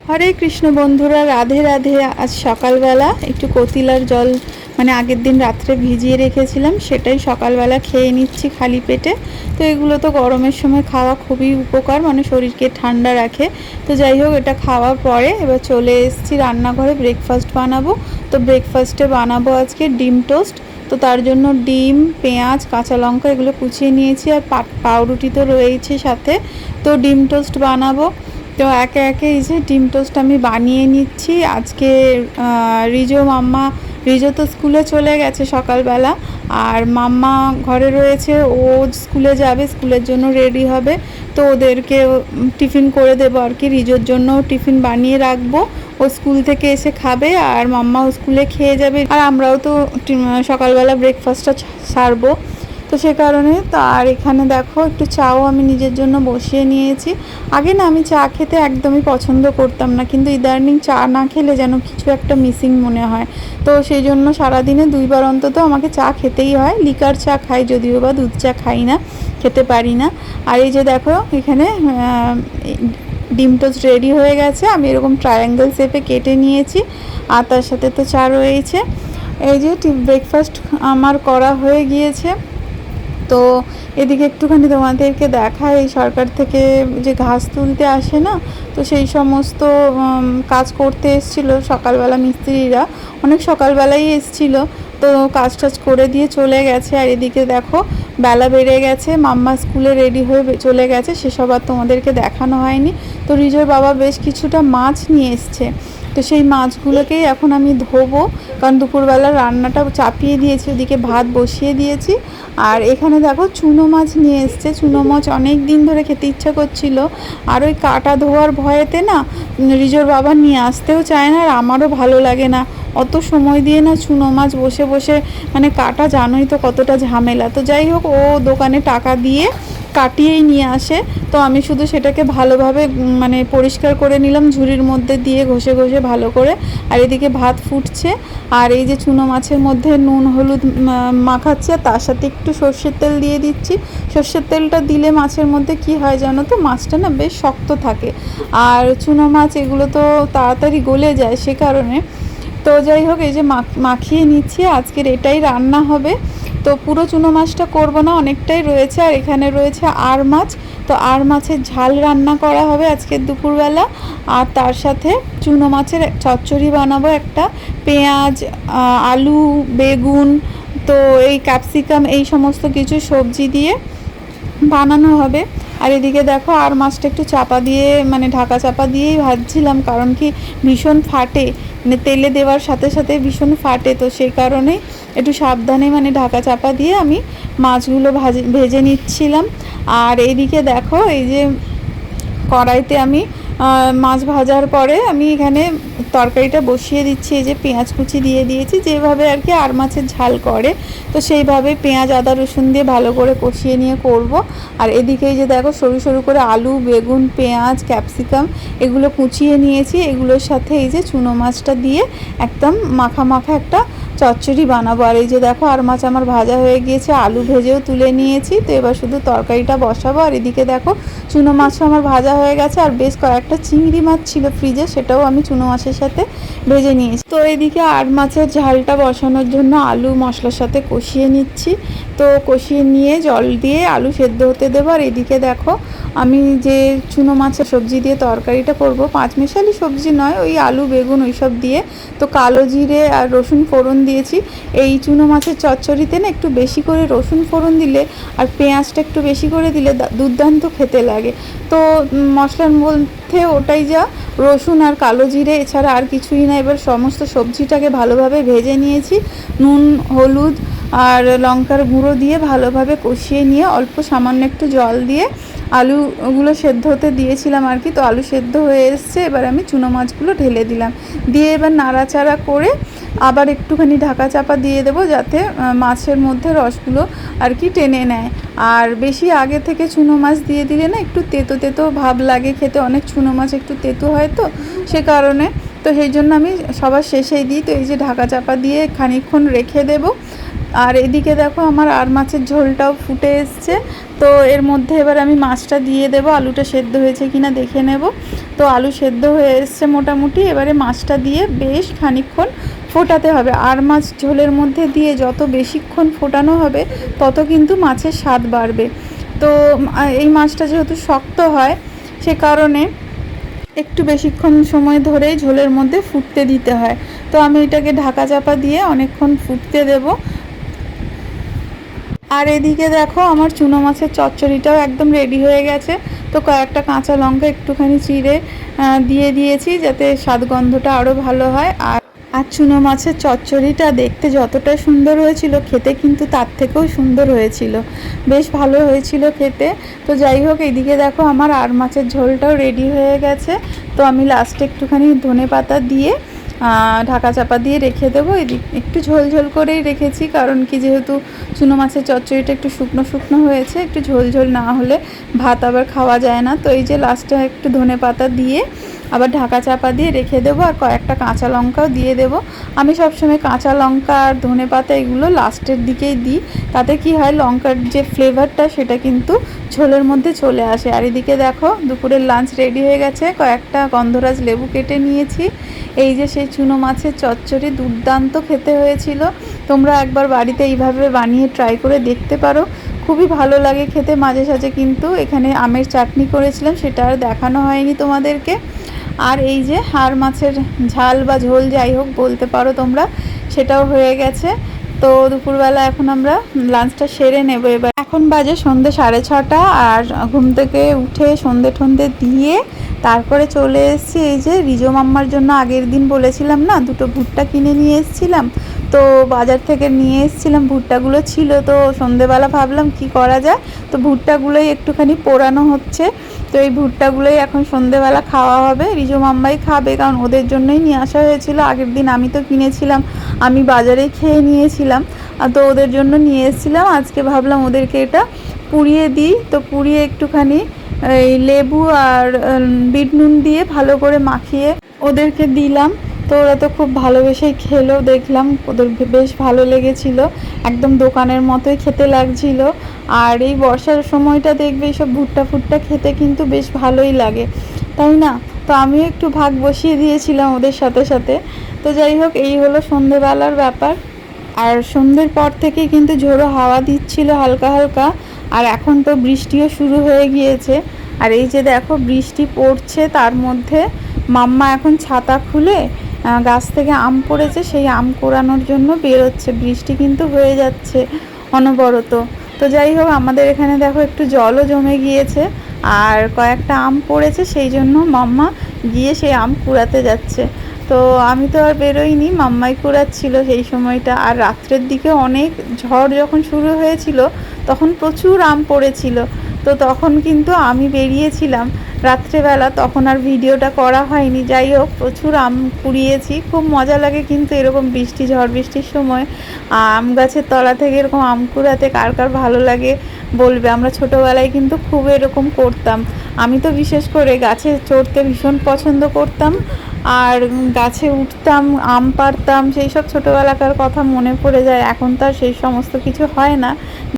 হরে কৃষ্ণ বন্ধুরা, রাধে রাধে। আজ সকালবেলা একটু কতিলার জল মানে আগের দিন রাত্রে ভিজিয়ে রেখেছিলাম, সেটাই সকালবেলা খেয়ে নিচ্ছি খালি পেটে। তো এগুলো তো গরমের সময় খাওয়া খুবই উপকার, মানে শরীরকে ঠান্ডা রাখে। তো যাই হোক, এটা খাওয়ার পরে এবার চলে এসেছি রান্নাঘরে, ব্রেকফাস্ট বানাবো। তো ব্রেকফাস্টে বানাবো আজকে ডিম টোস্ট। তো তার জন্য ডিম, পেঁয়াজ, কাঁচা লঙ্কা এগুলো কুচিয়ে নিয়েছি, আর পাউরুটি তো রয়েছে সাথে। তো ডিম টোস্ট বানাবো। তো একে একে এই যে ডিম টোস্ট আমি বানিয়ে নিচ্ছি। আজকে রিজো তো স্কুলে চলে গেছে সকালবেলা, আর মাম্মা ঘরে রয়েছে। ও স্কুলে যাবে, স্কুলের জন্য রেডি হবে। তো ওদেরকে টিফিন করে দেবো আর কি। রিজোর জন্য টিফিন বানিয়ে রাখবো, ও স্কুল থেকে এসে খাবে, আর মাম্মাও স্কুলে খেয়ে যাবে, আর আমরাও তো সকালবেলা ব্রেকফাস্টটা সারবো। তো সে কারণে তো, আর এখানে দেখো একটু চাও আমি নিজের জন্য বসিয়ে নিয়েছি। আগে না আমি চা খেতে একদমই পছন্দ করতাম না, কিন্তু ইদানিং চা না খেলে যেন কিছু একটা মিসিং মনে হয়। তো সেই জন্য সারাদিনে 2বার অন্তত আমাকে চা খেতেই হয়। লিকার চা খাই যদিও, বা দুধ চা খাই না, খেতে পারি না। আর এই যে দেখো এখানে ডিম টোস্ট রেডি হয়ে গেছে। আমি এরকম ট্রায়াঙ্গেল শেপে কেটে নিয়েছি, আর তার সাথে তো চা রয়েছে। এই যে ব্রেকফাস্ট আমার করা হয়ে গিয়েছে। তো এদিকে একটুখানি তোমাদেরকে দেখায়, এই সরকার থেকে যে ঘাস তুলতে আসে না, তো সেই সমস্ত কাজ করতে এসেছিলো সকালবেলা মিস্ত্রিরা, অনেক সকালবেলাই এসেছিলো। তো কাজ টাজ করে দিয়ে চলে গেছে। আর এদিকে দেখো বেলা বেড়ে গেছে, মাম্মা স্কুলে রেডি হয়ে চলে গেছে, সেসব আর তোমাদেরকে দেখানো হয়নি। তো রিজয় বাবা বেশ কিছুটা মাছ নিয়ে এসছে, তো সেই মাছগুলোকেই এখন আমি ধোবো, কারণ দুপুরবেলা রান্নাটা চাপিয়ে দিয়েছি, ওদিকে ভাত বসিয়ে দিয়েছি। আর এখানে দেখো চুনো মাছ নিয়ে এসছে। চুনো মাছ অনেক দিন ধরে খেতে ইচ্ছা করছিল, আর ওই কাটা ধোয়ার ভয়েতে না রিজোর বাবা নিয়ে আসতেও চায় না, আর আমারও ভালো লাগে না অত সময় দিয়ে না চুনো মাছ বসে বসে মানে কাটা, জানোই তো কতটা ঝামেলা। তো যাই হোক, ও দোকানে টাকা দিয়ে কাটিয়েই নিয়ে আসে। তো আমি শুধু সেটাকে ভালোভাবে মানে পরিষ্কার করে নিলাম, ঝুড়ির মধ্যে দিয়ে ঘষে ঘষে ভালো করে। আর এদিকে ভাত ফুটছে, আর এই যে চুনো মাছের মধ্যে নুন হলুদ মাখাচ্ছি, আর তার সাথে একটু সর্ষের তেল দিয়ে দিচ্ছি। সর্ষের তেলটা দিলে মাছের মধ্যে কি হয় জানো তো, মাছটা না বেশ শক্ত থাকে, আর চুনো মাছ এগুলো তো তাড়াতাড়ি গলে যায়, সে কারণে। তো যাই হোক, এই যে মাখিয়ে নিচ্ছি, আজকের এটাই রান্না হবে। তো পুরো চুনো মাছটা করবো না, অনেকটাই রয়েছে। আর এখানে রয়েছে আর মাছ, তো আর মাছের ঝাল রান্না করা হবে আজকের দুপুরবেলা। আর তার সাথে চুনো মাছের চচ্চড়ি বানাবো একটা, পেঁয়াজ, আলু, বেগুন, তো এই ক্যাপসিকাম, এই সমস্ত কিছু সবজি দিয়ে বানানো হবে। আর এদিকে দেখো আর মাছটা একটু চাপা দিয়ে মানে ঢাকা চাপা দিয়েই ভাজছিলাম, কারণ কি ভীষণ ফাটে, মানে তেলে দেওয়ার সাথে সাথে ভীষণ ফাটে। তো সেই কারণে একটু সাবধানে মানে ঢাকা চাপা দিয়ে আমি মাছগুলো ভেজে নিচ্ছিলাম। আর এইদিকে দেখো এই যে কড়াইতে আমি মাছ ভাজার পরে আমি এখানে তরকারিটা বসিয়ে দিচ্ছি। এই যে পেঁয়াজ কুচি দিয়ে দিয়েছি, যেভাবে আর কি আর মাছের ঝাল করে, তো সেইভাবে পেঁয়াজ আদা রসুন দিয়ে ভালো করে কষিয়ে নিয়ে করব। আর এদিকে এই যে দেখো সরু সরু করে আলু, বেগুন, পেঁয়াজ, ক্যাপসিকাম এগুলো কুচিয়ে নিয়েছি। এগুলোর সাথে এই যে চুনো মাছটা দিয়ে একদম মাখা মাখা একটা চচ্চড়ি বানাবো। আর এই যে দেখো আর মাছ আমার ভাজা হয়ে গিয়েছে, আলু ভেজেও তুলে নিয়েছি। তো এবার শুধু তরকারিটা বসাবো। আর এদিকে দেখো চুনো মাছও আমার ভাজা হয়ে গেছে, আর বেশ কয়েকটা চিংড়ি মাছ ছিল ফ্রিজে, সেটাও আমি চুনো মাছের সাথে ভেজে নিয়েছি। তো এদিকে আর মাছের ঝালটা বসানোর জন্য আলু মশলার সাথে কষিয়ে নিচ্ছি। তো কষিয়ে নিয়ে জল দিয়ে আলু সেদ্ধ হতে দেবো। আর এদিকে দেখো আমি যে চুনো মাছের সবজি দিয়ে তরকারিটা করব, পাঁচমিশালি সবজি নয়, ওই আলু বেগুন ওইসব দিয়ে, তো কালো জিরে আর রসুন ফোড়ন দিয়েছি। এই চুনো মাছের চচ্চড়িতে না একটু বেশি করে রসুন ফোড়ন দিলে আর পেঁয়াজটা একটু বেশি করে দিলে দুর্দান্ত খেতে লাগে। তো মশলার মধ্যে ওটাই যা, রসুন আর কালো জিরে, এছাড়া আর কিছুই না। এবার সমস্ত সবজিটাকে ভালোভাবে ভেজে নিয়েছি, নুন হলুদ আর লঙ্কার গুঁড়ো দিয়ে ভালোভাবে কষিয়ে নিয়ে অল্প সামান্য একটু জল দিয়ে আলুগুলো সেদ্ধ হতে দিয়েছিলাম আর কি। তো আলু সেদ্ধ হয়ে এসছে, এবার আমি চুনো মাছগুলো ঢেলে দিলাম, দিয়ে এবার নাড়াচাড়া করে আবার একটুখানি ঢাকা চাপা দিয়ে দেবো, যাতে মাছের মধ্যে রসগুলো আর কি টেনে নেয়। আর বেশি আগে থেকে চুনো মাছ দিয়ে দিলে না একটু তেতো তেতো ভাব লাগে খেতে, অনেক চুনো মাছ একটু তেতো হয়, তো সে কারণে তো সেই জন্য আমি সবার শেষেই দিই। তো এই যে ঢাকা চাপা দিয়ে খানিকক্ষণ রেখে দেবো। আর এদিকে দেখো আমার আর মাছের ঝোলটাও ফুটে এসছে। তো এর মধ্যে এবার আমি মাছটা দিয়ে দেবো, আলুটা সেদ্ধ হয়েছে কিনা দেখে নেব। তো আলু সেদ্ধ হয়ে এসছে মোটামুটি, এবারে মাছটা দিয়ে বেশ খানিকক্ষণ ফোটাতে হবে। আর মাছ ঝোলের মধ্যে দিয়ে যত বেশিক্ষণ ফোটানো হবে তত কিন্তু মাছের স্বাদ বাড়বে। তো এই মাছটা যেহেতু শক্ত হয় সে কারণে একটু বেশিক্ষণ সময় ধরে ঝোলের মধ্যে ফুটতে দিতে হয়। তো আমি এটাকে ঢাকা চাপা দিয়ে অনেকক্ষণ ফুটতে দেব। আর এদিকে দেখো আমার চুনো মাছের চচ্চড়িটাও একদম রেডি হয়ে গেছে। তো কয়েকটা কাঁচা লঙ্কা একটুখানি চিড়ে দিয়ে দিয়েছি যাতে স্বাদগন্ধটা আরও ভালো হয়। আর চুনো মাছের চচ্চড়িটা দেখতে যতটা সুন্দর হয়েছিল খেতে কিন্তু তার থেকেও সুন্দর হয়েছিল, বেশ ভালো হয়েছিল খেতে। তো যাই হোক, এদিকে দেখো আমার আর মাছের ঝোলটাও রেডি হয়ে গেছে। তো আমি লাস্টে একটুখানি ধনেপাতা দিয়ে ঢাকা চাপা দিয়ে রেখে দেবো। এদিক একটু ঝোল ঝোল করেই রেখেছি, কারণ কি যেহেতু চুনো মাছের চচ্চড়িটা একটু শুকনো শুকনো হয়েছে, একটু ঝোল ঝোল না হলে ভাত আবার খাওয়া যায় না। তো এই যে লাস্টে একটু ধনেপাতা দিয়ে আবার ঢাকা চাপা দিয়ে রেখে দেবো, আর কয়েকটা কাঁচা লঙ্কাও দিয়ে দেবো। আমি সবসময় কাঁচা লঙ্কা আর ধনেপাতা এগুলো লাস্টের দিকেই দিই, তাতে কি হয় লঙ্কার যে ফ্লেভারটা সেটা কিন্তু ঝোলের মধ্যে চলে আসে। আর এদিকে দেখো দুপুরের লাঞ্চ রেডি হয়ে গেছে, কয়েকটা গন্ধরাজ লেবু কেটে নিয়েছি। এই যে সেই চুনো মাছের চচ্চড়ি দুর্দান্ত খেতে হয়েছিল। তোমরা একবার বাড়িতে এইভাবে বানিয়ে ট্রাই করে দেখতে পারো, খুবই ভালো লাগে খেতে। মাঝে সাঝে কিন্তু এখানে আমের চাটনি করেছিলাম, সেটা আর দেখানো হয়নি তোমাদেরকে। আর এই যে হাড় মাছের ঝাল বা ঝোল যাই হোক বলতে পারো তোমরা, সেটাও হয়ে গেছে। তো দুপুরবেলা এখন আমরা লাঞ্চটা সেরে নেব। এবার এখন বাজে সন্ধ্যে 6:30, আর ঘুম থেকে উঠে সন্ধ্যে টন্ধে দিয়ে তারপরে চলে এসেছি। এই যে রিজো মাম্মার জন্য আগের দিন বলেছিলাম না, দুটো ভুট্টা কিনে নিয়ে এসেছিলাম। তো বাজার থেকে নিয়ে এসেছিলাম, ভুট্টাগুলো ছিল। তো সন্ধ্যেবেলা ভাবলাম কি করা যায়, তো ভুট্টাগুলোই একটুখানি পোড়ানো হচ্ছে। তো এই ভুট্টাগুলোই এখন সন্ধ্যেবেলা খাওয়া হবে, রিজো মাম্মাই খাবে, কারণ ওদের জন্যই নিয়ে আসা হয়েছিল। আগের দিন আমি তো কিনেছিলাম, আমি বাজারে খেয়ে নিয়েছিলাম, তো ওদের জন্য নিয়ে এসেছিলাম। আজকে ভাবলাম ওদেরকে এটা পুড়িয়ে দিই। তো পুড়িয়ে একটুখানি এই লেবু আর বিট নুন দিয়ে ভালো করে মাখিয়ে ওদেরকে দিলাম। তো ওরা তো খুব ভালোবেসেই খেলো, দেখলাম ওদের বেশ ভালো লেগেছিল, একদম দোকানের মতোই খেতে লাগছিল। আর এই বর্ষার সময়টা দেখবে এইসব ভুট্টা ফুট্টা খেতে কিন্তু বেশ ভালোই লাগে, তাই না? তো আমিও একটু ভাগ বসিয়ে দিয়েছিলাম ওদের সাথে সাথে। তো যাই হোক, এই হলো সন্ধেবেলার ব্যাপার। আর সন্ধ্যের পর থেকে কিন্তু ঝোড়ো হাওয়া দিচ্ছিল হালকা হালকা, আর এখন তো বৃষ্টিও শুরু হয়ে গিয়েছে। আর এই যে দেখো বৃষ্টি পড়ছে, তার মধ্যে মাম্মা এখন ছাতা খুলে গাছ থেকে আম পড়েছে সেই আম কোড়ানোর জন্য বেরোচ্ছে। বৃষ্টি কিন্তু হয়ে যাচ্ছে অনবরত। তো যাই হোক, আমাদের এখানে দেখো একটু জলও জমে গিয়েছে, আর কয়েকটা আম পড়েছে, সেই জন্য মাম্মা গিয়ে সেই আম কুড়াতে যাচ্ছে। তো আমি তো আর বেরোইনি, মাম্মাই কুড়াচ্ছিল সেই সময়টা। আর রাত্রের দিকে অনেক ঝড় যখন শুরু হয়েছিল তখন প্রচুর আম পড়েছিল। তো তখন কিন্তু আমি বেরিয়েছিলাম রাত্রেবেলা, তখন আর ভিডিওটা করা হয়নি। যাই হোক, প্রচুর আম কুড়িয়েছি, খুব মজা লাগে কিন্তু এরকম বৃষ্টি ঝড় বৃষ্টির সময় আম গাছের তলা থেকে এরকম আম কুড়াতে কার কার ভালো লাগে বলবে। আমরা ছোটোবেলায় কিন্তু খুব এরকম করতাম। আমি তো বিশেষ করে গাছে চড়তে ভীষণ পছন্দ করতাম, আর গাছে উঠতাম, আম পাড়তাম, সেই সব ছোটোবেলাকার কথা মনে পড়ে যায়। এখন তো আর সেই সমস্ত কিছু হয় না।